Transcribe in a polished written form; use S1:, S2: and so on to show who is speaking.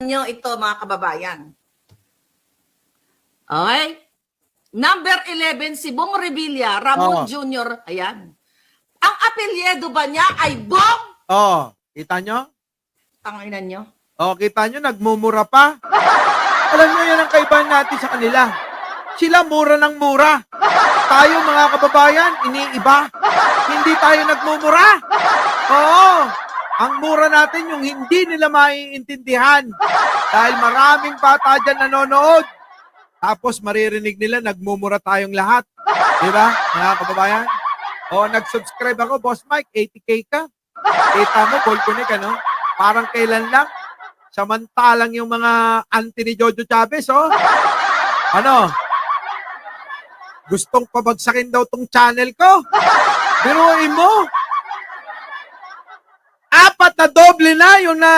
S1: nyo ito, mga kababayan. Okay? Number 11, si Bong Revilla, Ramon Jr. Ayan. Ang apelyedo ba niya ay Bong?
S2: Kita nyo?
S1: Tanginan nyo.
S2: Kita nyo, nagmumura pa. Alam nyo, yan ang kaibahan natin sa kanila. Sila mura ng mura. Tayo, mga kababayan, iniiba. Hindi tayo nagmumura. Ang mura natin yung hindi nila maiintindihan. Dahil maraming bata dyan nanonood. Tapos maririnig nila, nagmumura tayong lahat. Diba, mga kababayan? Nag-subscribe ako, Boss Mike, 80K ka. Kita mo, Gold Connect, ano? Parang kailan lang. Samantalang yung mga anti ni Jojo Chavez, gustong pabagsakin daw tong channel ko. Biruin mo. 4 na doble na yung na